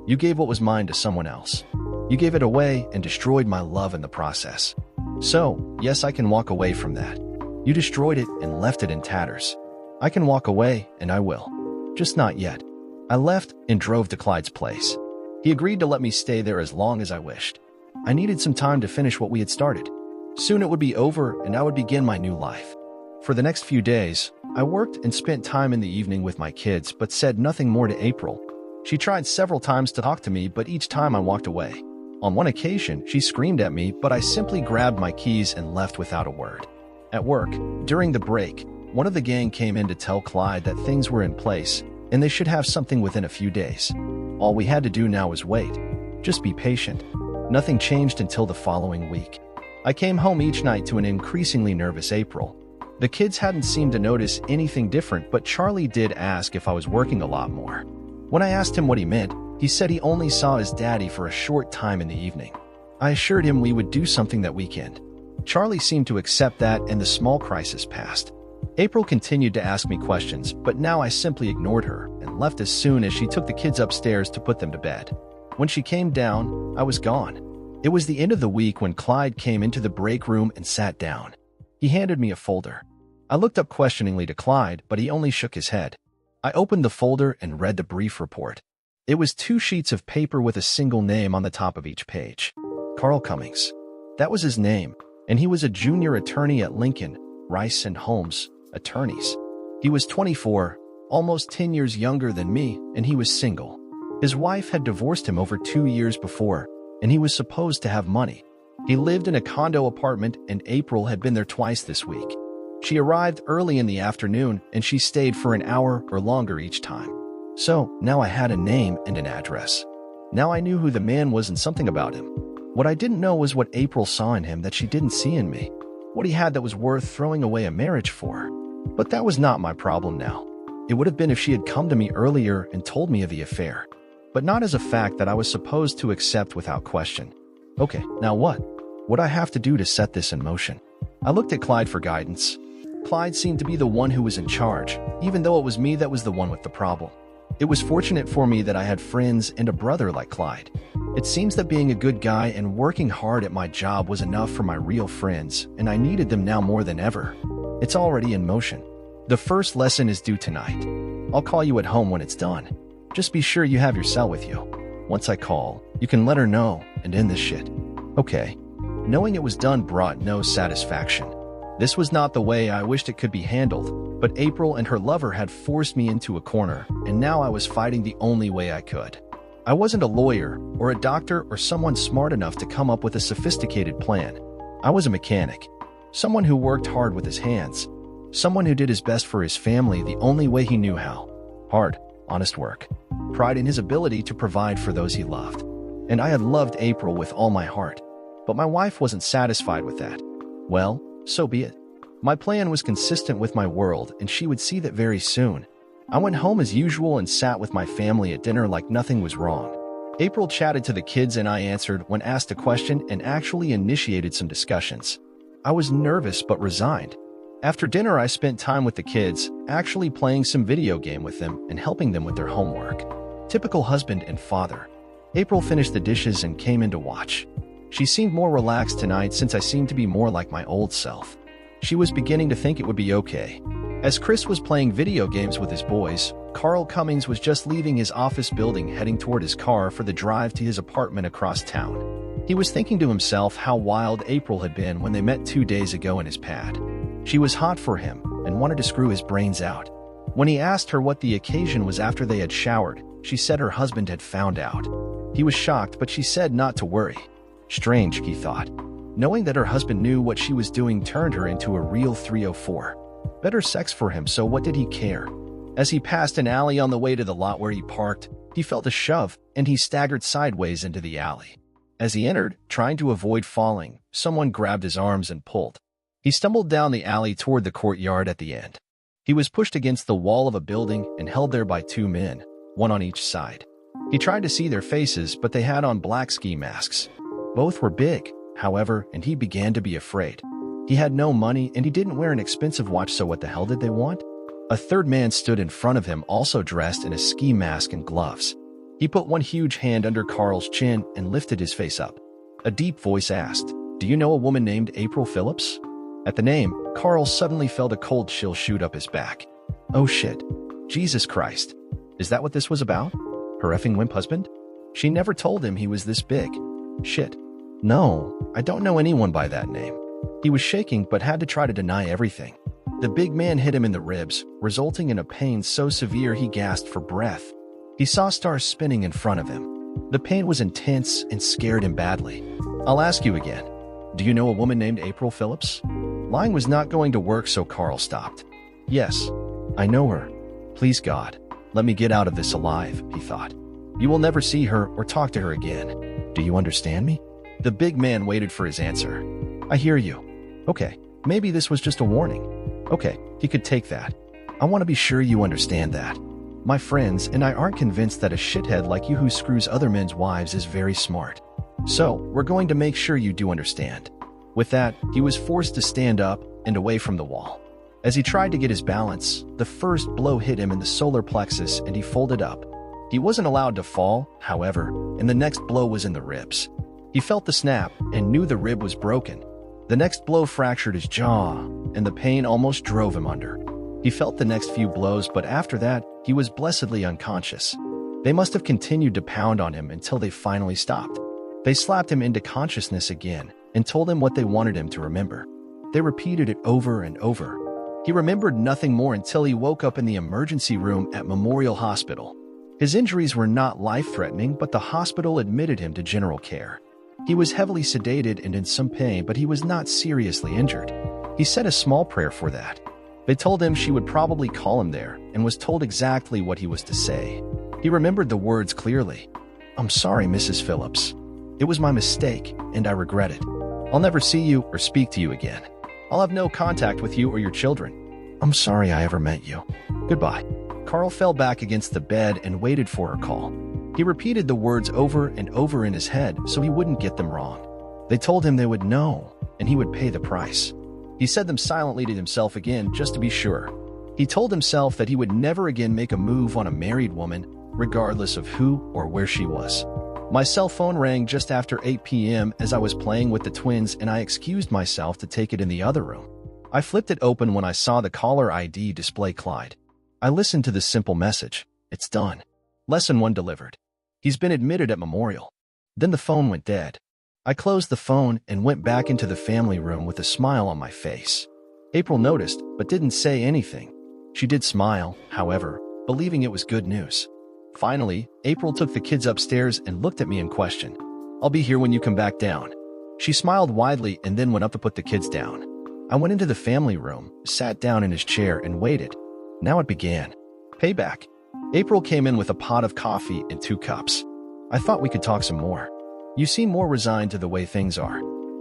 You gave what was mine to someone else. You gave it away and destroyed my love in the process. So, yes, I can walk away from that. You destroyed it and left it in tatters. I can walk away, and I will. Just not yet. I left and drove to Clyde's place. He agreed to let me stay there as long as I wished. I needed some time to finish what we had started. Soon it would be over, and I would begin my new life. For the next few days, I worked and spent time in the evening with my kids, but said nothing more to April. She tried several times to talk to me, but each time I walked away. On one occasion, she screamed at me, but I simply grabbed my keys and left without a word. At work, during the break, one of the gang came in to tell Clyde that things were in place and they should have something within a few days. All we had to do now was wait. Just be patient. Nothing changed until the following week. I came home each night to an increasingly nervous April. The kids hadn't seemed to notice anything different, but Charlie did ask if I was working a lot more. When I asked him what he meant, he said he only saw his daddy for a short time in the evening. I assured him we would do something that weekend. Charlie seemed to accept that, and the small crisis passed. April continued to ask me questions, but now I simply ignored her and left as soon as she took the kids upstairs to put them to bed. When she came down, I was gone. It was the end of the week when Clyde came into the break room and sat down. He handed me a folder. I looked up questioningly to Clyde, but he only shook his head. I opened the folder and read the brief report. It was 2 sheets of paper with a single name on the top of each page. Carl Cummings. That was his name, and he was a junior attorney at Lincoln, Rice & Holmes Attorneys. He was 24, almost 10 years younger than me, and he was single. His wife had divorced him over 2 years before, and he was supposed to have money. He lived in a condo apartment, and April had been there twice this week. She arrived early in the afternoon, and she stayed for an hour or longer each time. So, now I had a name and an address. Now I knew who the man was and something about him. What I didn't know was what April saw in him that she didn't see in me. What he had that was worth throwing away a marriage for. But that was not my problem now. It would have been if she had come to me earlier and told me of the affair. But not as a fact that I was supposed to accept without question. Okay, now what? What I have to do to set this in motion? I looked at Clyde for guidance. Clyde seemed to be the one who was in charge, even though it was me that was the one with the problem. It was fortunate for me that I had friends and a brother like Clyde. It seems that being a good guy and working hard at my job was enough for my real friends, and I needed them now more than ever. It's already in motion. The first lesson is due tonight. I'll call you at home when it's done. Just be sure you have your cell with you. Once I call, you can let her know and end this shit. Okay. Knowing it was done brought no satisfaction. This was not the way I wished it could be handled, but April and her lover had forced me into a corner, and now I was fighting the only way I could. I wasn't a lawyer or a doctor or someone smart enough to come up with a sophisticated plan. I was a mechanic, someone who worked hard with his hands, someone who did his best for his family the only way he knew how. Hard, honest work. Pride in his ability to provide for those he loved. And I had loved April with all my heart. But my wife wasn't satisfied with that. Well, so be it. My plan was consistent with my world, and she would see that very soon. I went home as usual and sat with my family at dinner like nothing was wrong. April chatted to the kids and I answered when asked a question and actually initiated some discussions. I was nervous but resigned. After dinner, I spent time with the kids, actually playing some video game with them and helping them with their homework. Typical husband and father. April finished the dishes and came in to watch. She seemed more relaxed tonight since I seemed to be more like my old self. She was beginning to think it would be okay. As Chris was playing video games with his boys, Carl Cummings was just leaving his office building heading toward his car for the drive to his apartment across town. He was thinking to himself how wild April had been when they met 2 days ago in his pad. She was hot for him and wanted to screw his brains out. When he asked her what the occasion was after they had showered, she said her husband had found out. He was shocked, but she said not to worry. Strange, he thought. Knowing that her husband knew what she was doing turned her into a real 304. Better sex for him, so what did he care? As he passed an alley on the way to the lot where he parked, he felt a shove, and he staggered sideways into the alley. As he entered, trying to avoid falling, someone grabbed his arms and pulled. He stumbled down the alley toward the courtyard at the end. He was pushed against the wall of a building and held there by 2 men, one on each side. He tried to see their faces, but they had on black ski masks. Both were big, however, and he began to be afraid. He had no money, and he didn't wear an expensive watch, so what the hell did they want? A third man stood in front of him, also dressed in a ski mask and gloves. He put one huge hand under Carl's chin and lifted his face up. A deep voice asked, "Do you know a woman named April Phillips?" At the name, Carl suddenly felt a cold chill shoot up his back. Oh shit. Jesus Christ. Is that what this was about? Her effing wimp husband? She never told him he was this big. Shit. No, I don't know anyone by that name. He was shaking but had to try to deny everything. The big man hit him in the ribs, resulting in a pain so severe he gasped for breath. He saw stars spinning in front of him. The pain was intense and scared him badly. I'll ask you again. Do you know a woman named April Phillips? Lying was not going to work, so Carl stopped. Yes, I know her. Please God, let me get out of this alive, he thought. You will never see her or talk to her again. Do you understand me? The big man waited for his answer. I hear you. Okay, maybe this was just a warning. Okay, he could take that. I want to be sure you understand that. My friends and I aren't convinced that a shithead like you who screws other men's wives is very smart. So, we're going to make sure you do understand. With that, he was forced to stand up and away from the wall. As he tried to get his balance, the first blow hit him in the solar plexus and he folded up. He wasn't allowed to fall, however, and the next blow was in the ribs. He felt the snap and knew the rib was broken. The next blow fractured his jaw, and the pain almost drove him under. He felt the next few blows, but after that, he was blessedly unconscious. They must have continued to pound on him until they finally stopped. They slapped him into consciousness again and told him what they wanted him to remember. They repeated it over and over. He remembered nothing more until he woke up in the emergency room at Memorial Hospital. His injuries were not life-threatening, but the hospital admitted him to general care. He was heavily sedated and in some pain, but he was not seriously injured. He said a small prayer for that. They told him she would probably call him there and was told exactly what he was to say. He remembered the words clearly. I'm sorry, Mrs. Phillips. It was my mistake, and I regret it. I'll never see you or speak to you again. I'll have no contact with you or your children. I'm sorry I ever met you. Goodbye. Carl fell back against the bed and waited for her call. He repeated the words over and over in his head so he wouldn't get them wrong. They told him they would know, and he would pay the price. He said them silently to himself again just to be sure. He told himself that he would never again make a move on a married woman, regardless of who or where she was. My cell phone rang just after 8 p.m. as I was playing with the twins, and I excused myself to take it in the other room. I flipped it open when I saw the caller ID display Clyde. I listened to the simple message. It's done. Lesson 1 delivered. He's been admitted at Memorial. Then the phone went dead. I closed the phone and went back into the family room with a smile on my face. April noticed, but didn't say anything. She did smile, however, believing it was good news. Finally, April took the kids upstairs and looked at me in question. I'll be here when you come back down. She smiled widely and then went up to put the kids down. I went into the family room, sat down in his chair, and waited. Now it began. Payback. April came in with a pot of coffee and 2 cups. I thought we could talk some more. You seem more resigned to the way things are.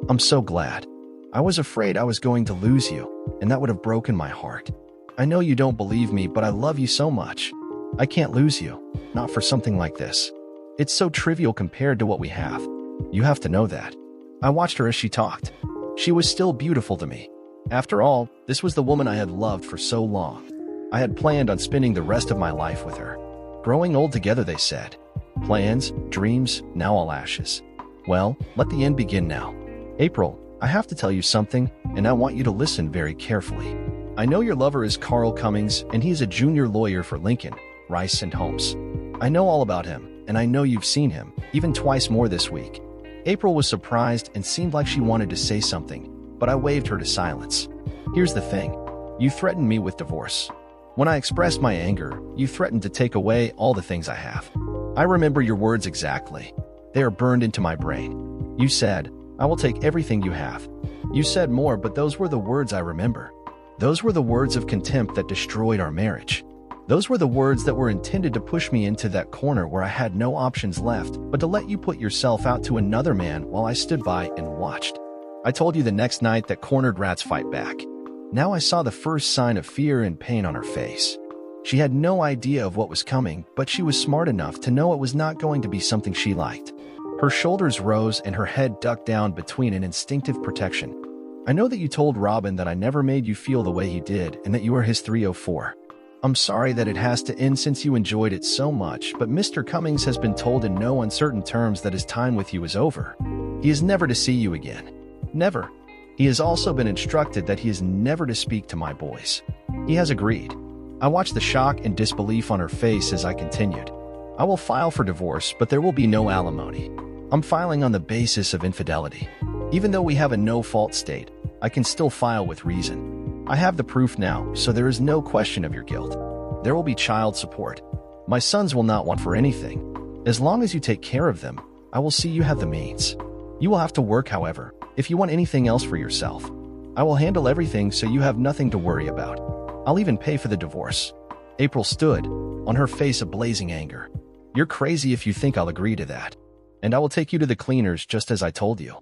I'm so glad. I was afraid I was going to lose you, and that would have broken my heart. I know you don't believe me, but I love you so much. I can't lose you, not for something like this. It's so trivial compared to what we have. You have to know that. I watched her as she talked. She was still beautiful to me. After all, this was the woman I had loved for so long. I had planned on spending the rest of my life with her. Growing old together, they said. Plans, dreams, now all ashes. Well, let the end begin now. April, I have to tell you something, and I want you to listen very carefully. I know your lover is Carl Cummings, and he is a junior lawyer for Lincoln, Rice & Holmes. I know all about him, and I know you've seen him, even twice more this week. April was surprised and seemed like she wanted to say something, but I waved her to silence. Here's the thing. You threatened me with divorce. When I expressed my anger, you threatened to take away all the things I have. I remember your words exactly. They are burned into my brain. You said, I will take everything you have. You said more, but those were the words I remember. Those were the words of contempt that destroyed our marriage. Those were the words that were intended to push me into that corner where I had no options left but to let you put yourself out to another man while I stood by and watched. I told you the next night that cornered rats fight back. Now I saw the first sign of fear and pain on her face. She had no idea of what was coming, but she was smart enough to know it was not going to be something she liked. Her shoulders rose and her head ducked down between an instinctive protection. I know that you told Robin that I never made you feel the way he did and that you are his 304. I'm sorry that it has to end since you enjoyed it so much, but Mr. Cummings has been told in no uncertain terms that his time with you is over. He is never to see you again. Never. He has also been instructed that he is never to speak to my boys. He has agreed. I watched the shock and disbelief on her face as I continued. I will file for divorce, but there will be no alimony. I'm filing on the basis of infidelity. Even though we have a no-fault state, I can still file with reason. I have the proof now, so there is no question of your guilt. There will be child support. My sons will not want for anything. As long as you take care of them, I will see you have the means. You will have to work, however, if you want anything else for yourself. I will handle everything so you have nothing to worry about. I'll even pay for the divorce." April stood, on her face a blazing anger. "You're crazy if you think I'll agree to that. And I will take you to the cleaners just as I told you.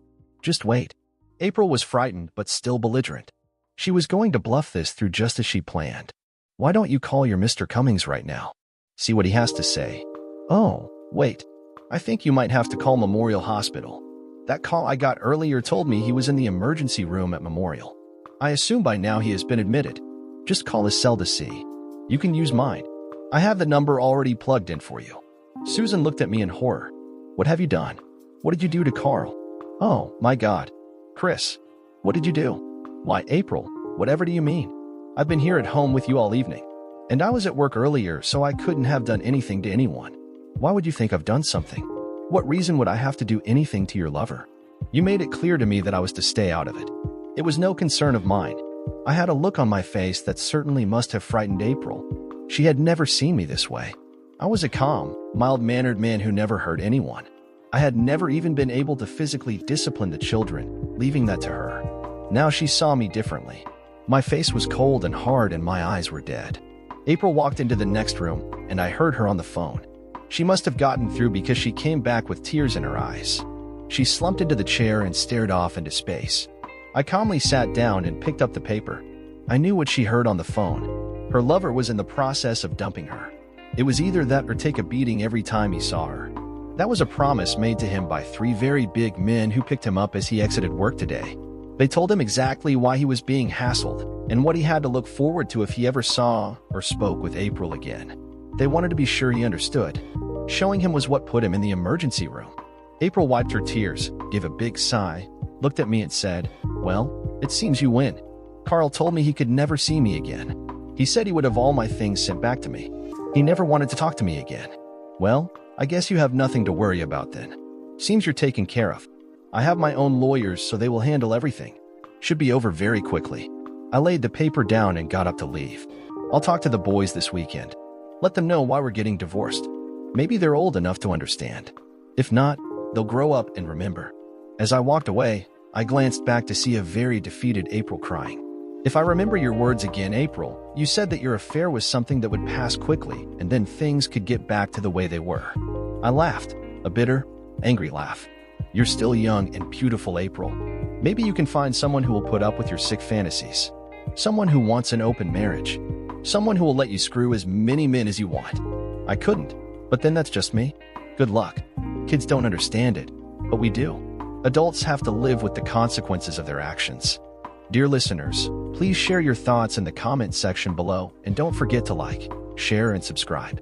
Just wait." April was frightened but still belligerent. She was going to bluff this through just as she planned. "Why don't you call your Mr. Cummings right now? See what he has to say." "Oh, wait. I think you might have to call Memorial Hospital. That call I got earlier told me he was in the emergency room at Memorial. I assume by now he has been admitted. Just call his cell to see. You can use mine. I have the number already plugged in for you." Susan looked at me in horror. "What have you done? What did you do to Carl?" "Oh, my God. Chris, what did you do?" "Why, April, whatever do you mean? I've been here at home with you all evening. And I was at work earlier, so I couldn't have done anything to anyone. Why would you think I've done something? What reason would I have to do anything to your lover? You made it clear to me that I was to stay out of it. It was no concern of mine." I had a look on my face that certainly must have frightened April. She had never seen me this way. I was a calm, mild-mannered man who never hurt anyone. I had never even been able to physically discipline the children, leaving that to her. Now she saw me differently. My face was cold and hard and my eyes were dead. April walked into the next room, and I heard her on the phone. She must have gotten through because she came back with tears in her eyes. She slumped into the chair and stared off into space. I calmly sat down and picked up the paper. I knew what she heard on the phone. Her lover was in the process of dumping her. It was either that or take a beating every time he saw her. That was a promise made to him by 3 very big men who picked him up as he exited work today. They told him exactly why he was being hassled and what he had to look forward to if he ever saw or spoke with April again. They wanted to be sure he understood. Showing him was what put him in the emergency room. April wiped her tears, gave a big sigh, looked at me and said, "Well, it seems you win. Carl told me he could never see me again. He said he would have all my things sent back to me. He never wanted to talk to me again." "Well, I guess you have nothing to worry about then. Seems you're taken care of. I have my own lawyers, so they will handle everything. Should be over very quickly." I laid the paper down and got up to leave. "I'll talk to the boys this weekend. Let them know why we're getting divorced. Maybe they're old enough to understand. If not, they'll grow up and remember." As I walked away, I glanced back to see a very defeated April crying. "If I remember your words again, April, you said that your affair was something that would pass quickly and then things could get back to the way they were." I laughed, a bitter, angry laugh. "You're still young and beautiful, April. Maybe you can find someone who will put up with your sick fantasies. Someone who wants an open marriage. Someone who will let you screw as many men as you want." I couldn't, but then that's just me. Good luck. Kids don't understand it, but we do. Adults have to live with the consequences of their actions. Dear listeners, please share your thoughts in the comment section below and don't forget to like, share, and subscribe.